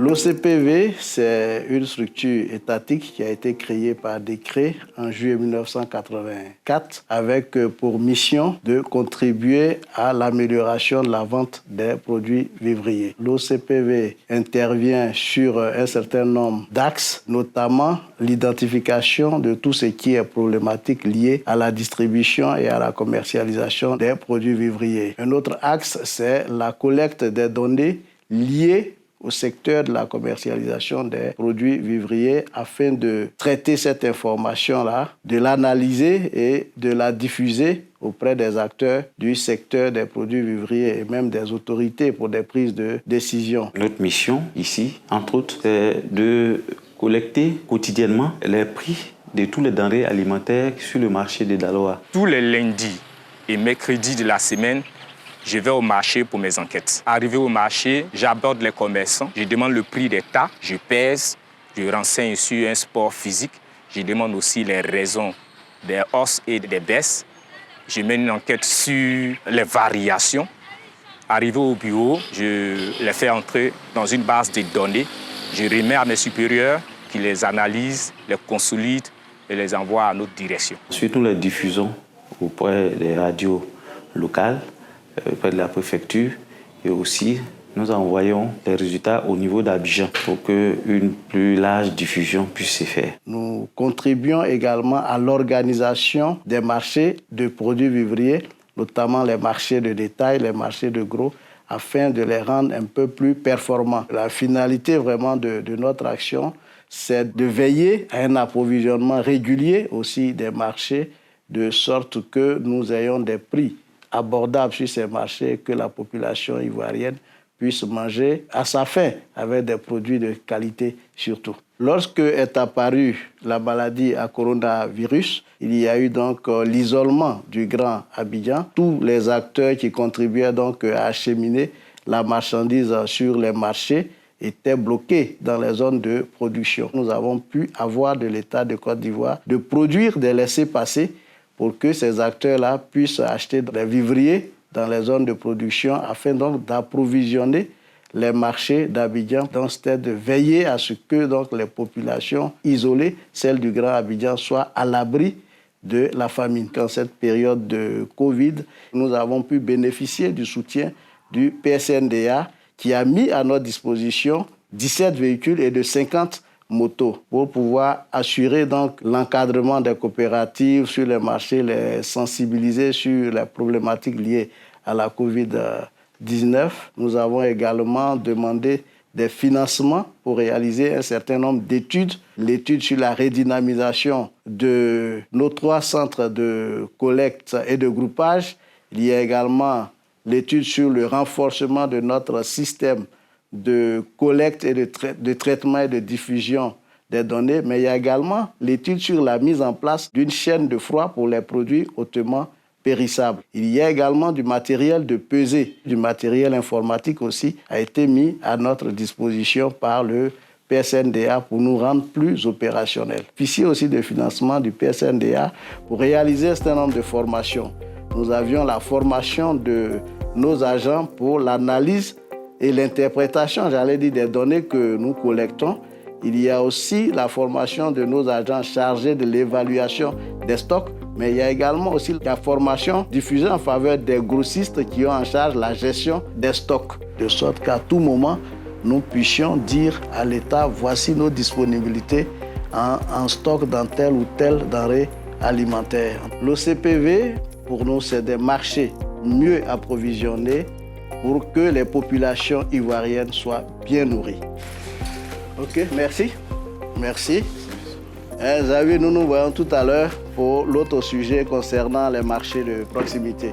L'OCPV, c'est une structure étatique qui a été créée par décret en juillet 1984 avec pour mission de contribuer à l'amélioration de la vente des produits vivriers. L'OCPV intervient sur un certain nombre d'axes, notamment l'identification de tout ce qui est problématique lié à la distribution et à la commercialisation des produits vivriers. Un autre axe, c'est la collecte des données liées au secteur de la commercialisation des produits vivriers afin de traiter cette information-là, de l'analyser et de la diffuser auprès des acteurs du secteur des produits vivriers et même des autorités pour des prises de décision. Notre mission ici, entre autres, c'est de collecter quotidiennement les prix de tous les denrées alimentaires sur le marché de Daloa. Tous les lundis et mercredis de la semaine, je vais au marché pour mes enquêtes. Arrivé au marché, j'aborde les commerçants, je demande le prix des tas, je pèse, je renseigne sur un sport physique, je demande aussi les raisons des hausses et des baisses. Je mène une enquête sur les variations. Arrivé au bureau, je les fais entrer dans une base de données. Je remets à mes supérieurs qui les analysent, les consolident et les envoient à notre direction. Ensuite, nous les diffusons auprès des radios locales, auprès de la préfecture, et aussi nous envoyons les résultats au niveau d'Abidjan pour qu'une plus large diffusion puisse se faire. Nous contribuons également à l'organisation des marchés de produits vivriers, notamment les marchés de détail, les marchés de gros, afin de les rendre un peu plus performants. La finalité vraiment de notre action, c'est de veiller à un approvisionnement régulier aussi des marchés, de sorte que nous ayons des prix abordables sur ces marchés, que la population ivoirienne puisse manger à sa faim avec des produits de qualité surtout. Lorsque est apparue la maladie à coronavirus, il y a eu donc l'isolement du Grand Abidjan. Tous les acteurs qui contribuaient donc à acheminer la marchandise sur les marchés étaient bloqués dans les zones de production. Nous avons pu avoir de l'État de Côte d'Ivoire de produire des laissez-passer pour que ces acteurs-là puissent acheter des vivriers dans les zones de production afin donc d'approvisionner les marchés d'Abidjan. Donc c'était de veiller à ce que donc les populations isolées, celles du Grand Abidjan, soient à l'abri de la famine. Dans cette période de Covid, nous avons pu bénéficier du soutien du PSNDA qui a mis à notre disposition 17 véhicules et de 50 motos pour pouvoir assurer donc l'encadrement des coopératives sur les marchés, les sensibiliser sur les problématiques liées à la Covid-19. Nous avons également demandé des financements pour réaliser un certain nombre d'études. L'étude sur la redynamisation de nos 3 centres de collecte et de groupage. Il y a également l'étude sur le renforcement de notre système de collecte et de traitement et de diffusion des données, mais il y a également l'étude sur la mise en place d'une chaîne de froid pour les produits hautement périssables. Il y a également du matériel de pesée, du matériel informatique aussi a été mis à notre disposition par le PSNDA pour nous rendre plus opérationnels. Ici aussi de financement du PSNDA pour réaliser un certain nombre de formations. Nous avions la formation de nos agents pour l'analyse et l'interprétation, j'allais dire, des données que nous collectons. Il y a aussi la formation de nos agents chargés de l'évaluation des stocks, mais il y a également aussi la formation diffusée en faveur des grossistes qui ont en charge la gestion des stocks, de sorte qu'à tout moment, nous puissions dire à l'État, voici nos disponibilités en stock dans telle ou telle denrée alimentaire. L'OCPV, pour nous, c'est des marchés mieux approvisionnés pour que les populations ivoiriennes soient bien nourries. Ok, merci. Merci. Xavier, nous nous voyons tout à l'heure pour l'autre sujet concernant les marchés de proximité.